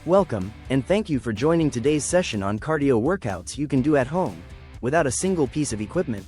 Welcome, and thank you for joining today's session on cardio workouts you can do at home, without a single piece of equipment.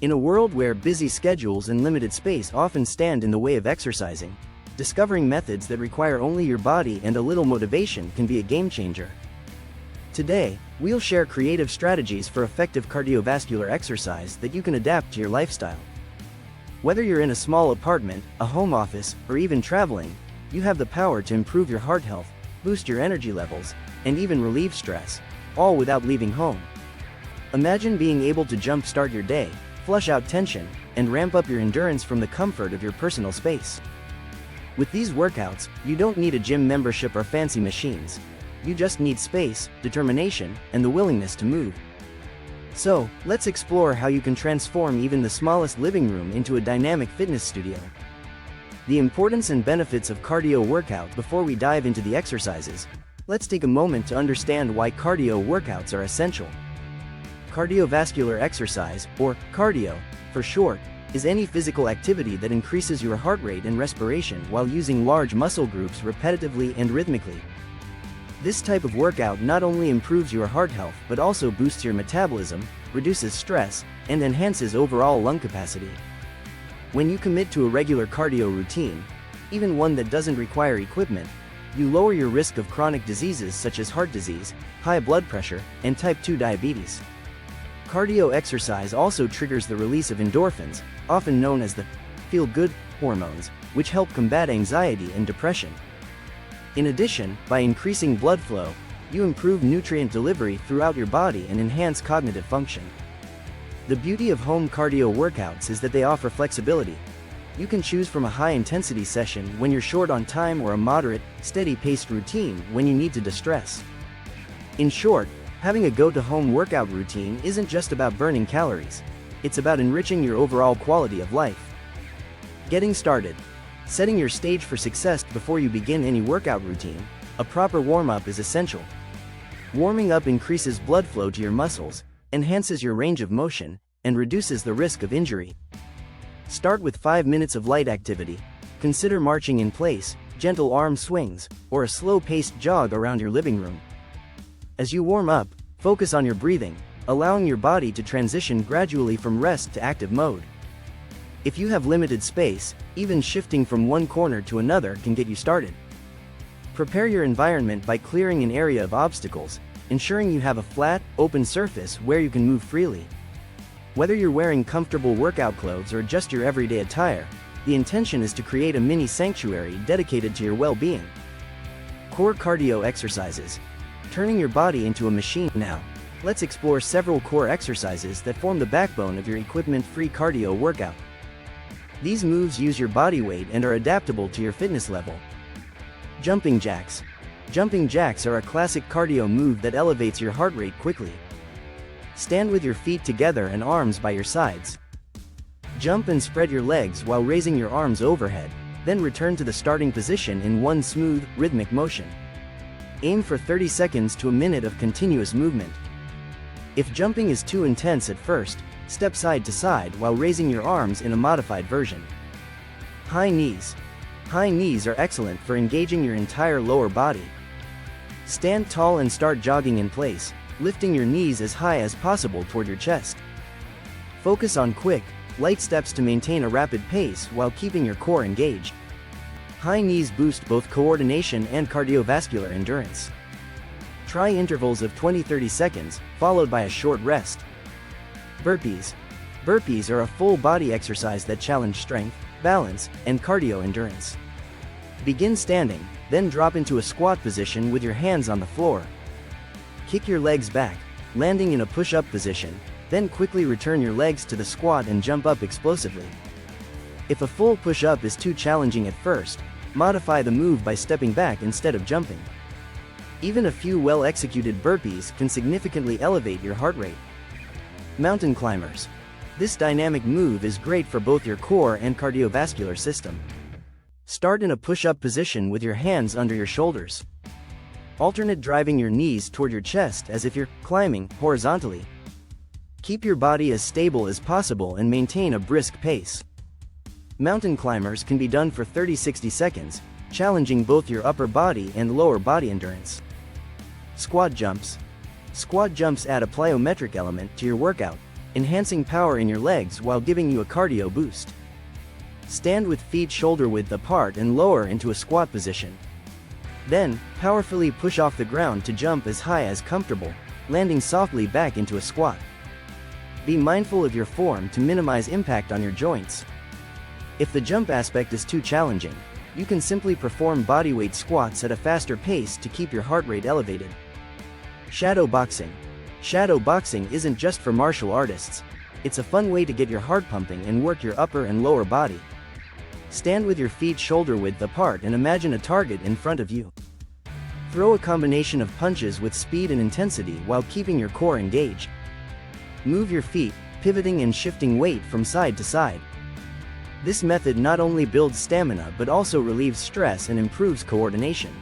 In a world where busy schedules and limited space often stand in the way of exercising, discovering methods that require only your body and a little motivation can be a game changer. Today, we'll share creative strategies for effective cardiovascular exercise that you can adapt to your lifestyle. Whether you're in a small apartment, a home office, or even traveling, you have the power to improve your heart health, boost your energy levels, and even relieve stress, all without leaving home. Imagine being able to jump-start your day, flush out tension, and ramp up your endurance from the comfort of your personal space. With these workouts, you don't need a gym membership or fancy machines. You just need space, determination, and the willingness to move. So, let's explore how you can transform even the smallest living room into a dynamic fitness studio. The importance and benefits of cardio workout. Before we dive into the exercises, let's take a moment to understand why cardio workouts are essential. Cardiovascular exercise, or cardio, for short, is any physical activity that increases your heart rate and respiration while using large muscle groups repetitively and rhythmically. This type of workout not only improves your heart health but also boosts your metabolism, reduces stress, and enhances overall lung capacity. When you commit to a regular cardio routine, even one that doesn't require equipment, you lower your risk of chronic diseases such as heart disease, high blood pressure, and type 2 diabetes. Cardio exercise also triggers the release of endorphins, often known as the feel-good hormones, which help combat anxiety and depression. In addition, by increasing blood flow, you improve nutrient delivery throughout your body and enhance cognitive function. The beauty of home cardio workouts is that they offer flexibility. You can choose from a high-intensity session when you're short on time or a moderate, steady-paced routine when you need to distress. In short, having a go-to-home workout routine isn't just about burning calories. It's about enriching your overall quality of life. Getting started. Setting your stage for success. Before you begin any workout routine, a proper warm-up is essential. Warming up increases blood flow to your muscles, enhances your range of motion, and reduces the risk of injury. Start with 5 minutes of light activity. Consider marching in place, gentle arm swings, or a slow-paced jog around your living room. As you warm up, focus on your breathing, allowing your body to transition gradually from rest to active mode. If you have limited space, even shifting from one corner to another can get you started. Prepare your environment by clearing an area of obstacles, ensuring you have a flat, open surface where you can move freely. Whether you're wearing comfortable workout clothes or just your everyday attire, the intention is to create a mini sanctuary dedicated to your well-being. Core cardio exercises. Turning your body into a machine. Now, let's explore several core exercises that form the backbone of your equipment-free cardio workout. These moves use your body weight and are adaptable to your fitness level. Jumping jacks. Jumping jacks are a classic cardio move that elevates your heart rate quickly. Stand with your feet together and arms by your sides. Jump and spread your legs while raising your arms overhead, then return to the starting position in one smooth, rhythmic motion. Aim for 30 seconds to a minute of continuous movement. If jumping is too intense at first, step side to side while raising your arms in a modified version. High knees. High knees are excellent for engaging your entire lower body. Stand tall and start jogging in place, lifting your knees as high as possible toward your chest. Focus on quick, light steps to maintain a rapid pace while keeping your core engaged. High knees boost both coordination and cardiovascular endurance. Try intervals of 20-30 seconds, followed by a short rest. Burpees. Burpees are a full body exercise that challenge strength, balance, and cardio endurance. Begin standing, then drop into a squat position with your hands on the floor. Kick your legs back, landing in a push-up position, then quickly return your legs to the squat and jump up explosively. If a full push-up is too challenging at first, modify the move by stepping back instead of jumping. Even a few well-executed burpees can significantly elevate your heart rate. Mountain climbers. This dynamic move is great for both your core and cardiovascular system. Start in a push-up position with your hands under your shoulders. Alternate driving your knees toward your chest as if you're climbing horizontally. Keep your body as stable as possible and maintain a brisk pace. Mountain climbers can be done for 30-60 seconds, challenging both your upper body and lower body endurance. Squat jumps. Squat jumps add a plyometric element to your workout, enhancing power in your legs while giving you a cardio boost. Stand with feet shoulder width apart and lower into a squat position. Then, powerfully push off the ground to jump as high as comfortable, landing softly back into a squat. Be mindful of your form to minimize impact on your joints. If the jump aspect is too challenging, you can simply perform bodyweight squats at a faster pace to keep your heart rate elevated. Shadow boxing. Shadow boxing isn't just for martial artists. It's a fun way to get your heart pumping and work your upper and lower body. Stand with your feet shoulder width apart and imagine a target in front of you. Throw a combination of punches with speed and intensity while keeping your core engaged. Move your feet, pivoting and shifting weight from side to side. This method not only builds stamina but also relieves stress and improves coordination.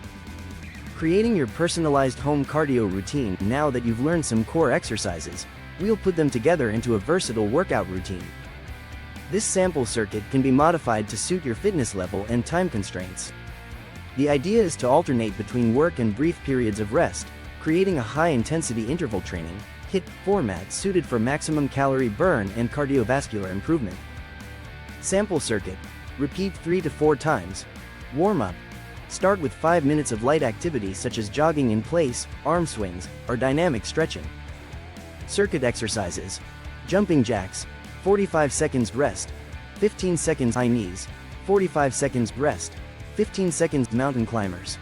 Creating your personalized home cardio routine. Now that you've learned some core exercises, we'll put them together into a versatile workout routine. This sample circuit can be modified to suit your fitness level and time constraints. The idea is to alternate between work and brief periods of rest, creating a high-intensity interval training HIIT format suited for maximum calorie burn and cardiovascular improvement. Sample circuit. Repeat 3 to 4 times. Warm-up. Start with 5 minutes of light activity such as jogging in place, arm swings, or dynamic stretching. Circuit exercises. Jumping jacks. 45 seconds rest. 15 seconds high knees. 45 seconds rest. 15 seconds mountain climbers.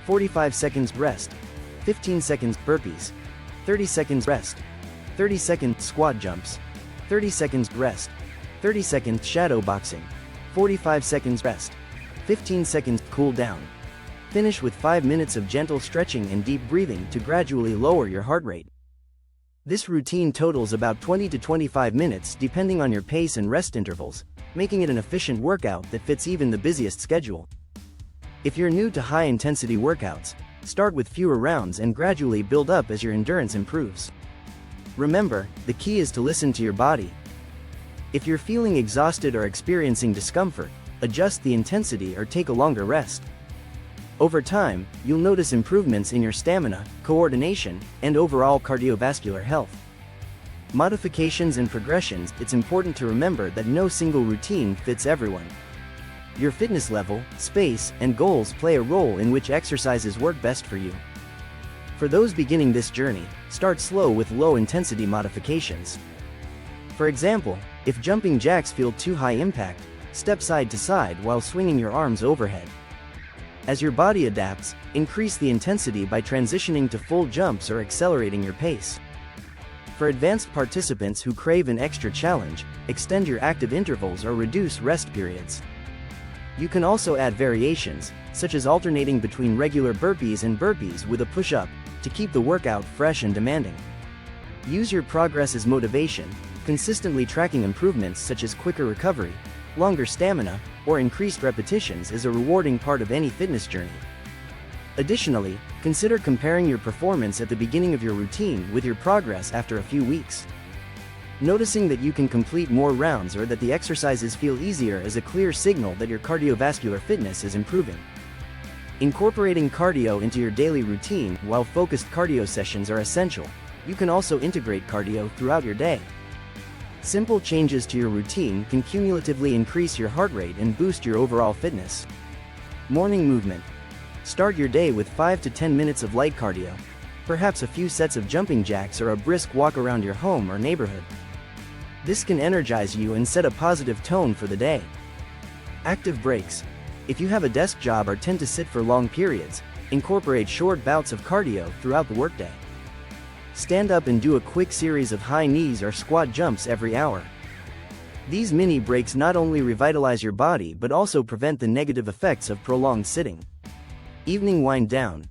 45 seconds rest. 15 seconds burpees. 30 seconds rest. 30 seconds squat jumps. 30 seconds rest. 30 seconds shadow boxing. 45 seconds rest. 15 seconds cool down. Finish with 5 minutes of gentle stretching and deep breathing to gradually lower your heart rate. This routine totals about 20 to 25 minutes depending on your pace and rest intervals, making it an efficient workout that fits even the busiest schedule. If you're new to high-intensity workouts, start with fewer rounds and gradually build up as your endurance improves. Remember, the key is to listen to your body. If you're feeling exhausted or experiencing discomfort, adjust the intensity or take a longer rest. Over time, you'll notice improvements in your stamina, coordination, and overall cardiovascular health. Modifications and progressions. It's important to remember that no single routine fits everyone. Your fitness level, space, and goals play a role in which exercises work best for you. For those beginning this journey, start slow with low-intensity modifications. For example, if jumping jacks feel too high impact, step side to side while swinging your arms overhead. As your body adapts, increase the intensity by transitioning to full jumps or accelerating your pace. For advanced participants who crave an extra challenge, extend your active intervals or reduce rest periods. You can also add variations, such as alternating between regular burpees and burpees with a push-up, to keep the workout fresh and demanding. Use your progress as motivation, consistently tracking improvements such as quicker recovery, longer stamina, or increased repetitions is a rewarding part of any fitness journey. Additionally, consider comparing your performance at the beginning of your routine with your progress after a few weeks. Noticing that you can complete more rounds or that the exercises feel easier is a clear signal that your cardiovascular fitness is improving. Incorporating cardio into your daily routine. While focused cardio sessions are essential, you can also integrate cardio throughout your day. Simple changes to your routine can cumulatively increase your heart rate and boost your overall fitness. Morning movement. Start your day with 5 to 10 minutes of light cardio, perhaps a few sets of jumping jacks or a brisk walk around your home or neighborhood. This can energize you and set a positive tone for the day. Active breaks. If you have a desk job or tend to sit for long periods, incorporate short bouts of cardio throughout the workday. Stand up and do a quick series of high knees or squat jumps every hour. These mini breaks not only revitalize your body but also prevent the negative effects of prolonged sitting. Evening wind down.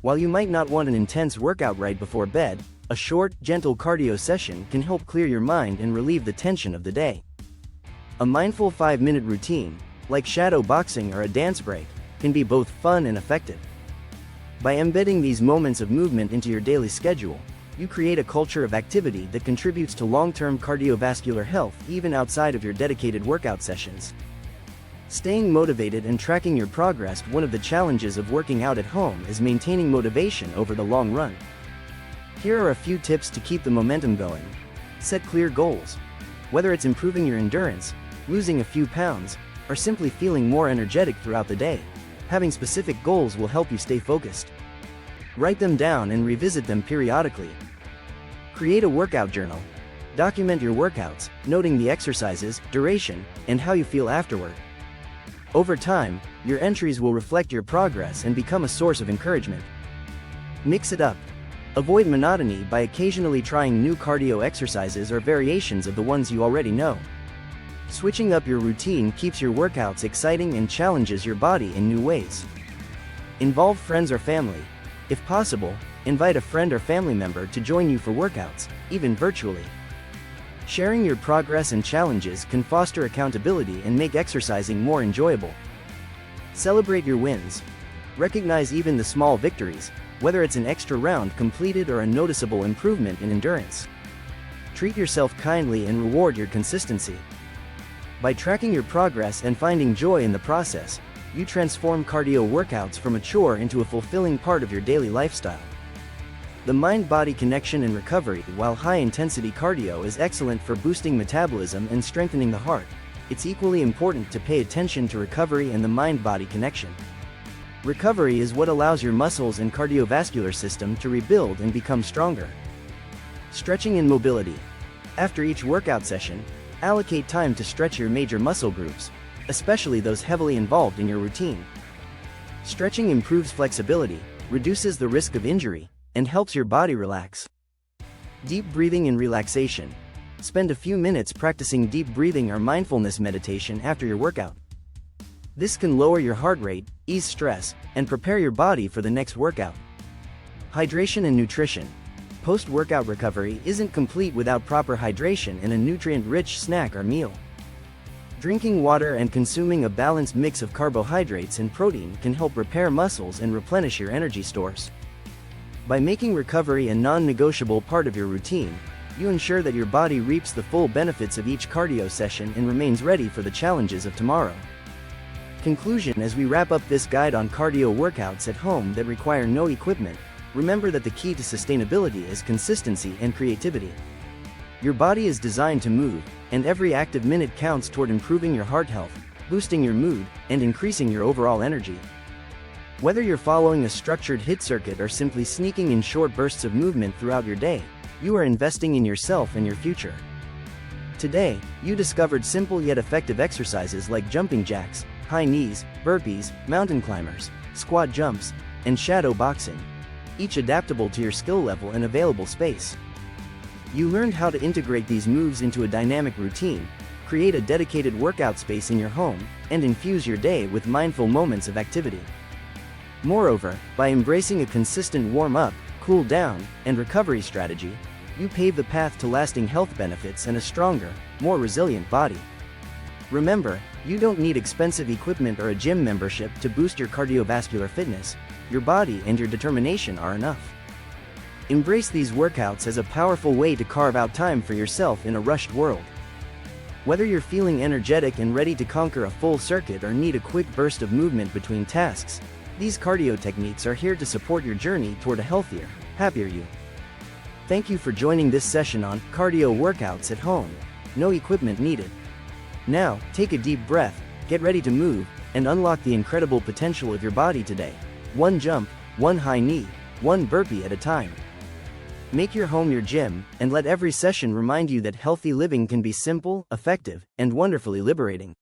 While you might not want an intense workout right before bed, a short, gentle cardio session can help clear your mind and relieve the tension of the day. A mindful 5-minute routine, like shadow boxing or a dance break, can be both fun and effective. By embedding these moments of movement into your daily schedule, you create a culture of activity that contributes to long-term cardiovascular health even outside of your dedicated workout sessions. Staying motivated and tracking your progress. One of the challenges of working out at home is maintaining motivation over the long run. Here are a few tips to keep the momentum going. Set clear goals. Whether it's improving your endurance, losing a few pounds, or simply feeling more energetic throughout the day, having specific goals will help you stay focused. Write them down and revisit them periodically. Create a workout journal. Document your workouts, noting the exercises, duration, and how you feel afterward. Over time, your entries will reflect your progress and become a source of encouragement. Mix it up. Avoid monotony by occasionally trying new cardio exercises or variations of the ones you already know. Switching up your routine keeps your workouts exciting and challenges your body in new ways. Involve friends or family. If possible, invite a friend or family member to join you for workouts, even virtually. Sharing your progress and challenges can foster accountability and make exercising more enjoyable. Celebrate your wins. Recognize even the small victories, whether it's an extra round completed or a noticeable improvement in endurance. Treat yourself kindly and reward your consistency. By tracking your progress and finding joy in the process, you transform cardio workouts from a chore into a fulfilling part of your daily lifestyle. The mind-body connection and recovery. While high-intensity cardio is excellent for boosting metabolism and strengthening the heart, it's equally important to pay attention to recovery and the mind-body connection. Recovery is what allows your muscles and cardiovascular system to rebuild and become stronger. Stretching and mobility. After each workout session, allocate time to stretch your major muscle groups, especially those heavily involved in your routine. Stretching improves flexibility, reduces the risk of injury, and helps your body relax. Deep breathing and relaxation. Spend a few minutes practicing deep breathing or mindfulness meditation after your workout. This can lower your heart rate, ease stress, and prepare your body for the next workout. Hydration and nutrition. Post-workout recovery isn't complete without proper hydration and a nutrient-rich snack or meal. Drinking water and consuming a balanced mix of carbohydrates and protein can help repair muscles and replenish your energy stores. By making recovery a non-negotiable part of your routine, you ensure that your body reaps the full benefits of each cardio session and remains ready for the challenges of tomorrow. Conclusion. As we wrap up this guide on cardio workouts at home that require no equipment, remember that the key to sustainability is consistency and creativity. Your body is designed to move, and every active minute counts toward improving your heart health, boosting your mood, and increasing your overall energy. Whether you're following a structured HIIT circuit or simply sneaking in short bursts of movement throughout your day, you are investing in yourself and your future. Today, you discovered simple yet effective exercises like jumping jacks, high knees, burpees, mountain climbers, squat jumps, and shadow boxing, each adaptable to your skill level and available space. You learned how to integrate these moves into a dynamic routine, create a dedicated workout space in your home, and infuse your day with mindful moments of activity. Moreover, by embracing a consistent warm-up, cool-down, and recovery strategy, you pave the path to lasting health benefits and a stronger, more resilient body. Remember, you don't need expensive equipment or a gym membership to boost your cardiovascular fitness. Your body and your determination are enough. Embrace these workouts as a powerful way to carve out time for yourself in a rushed world. Whether you're feeling energetic and ready to conquer a full circuit or need a quick burst of movement between tasks, these cardio techniques are here to support your journey toward a healthier, happier you. Thank you for joining this session on cardio workouts at home. No equipment needed. Now, take a deep breath, get ready to move, and unlock the incredible potential of your body today. One jump, one high knee, one burpee at a time. Make your home your gym, and let every session remind you that healthy living can be simple, effective, and wonderfully liberating.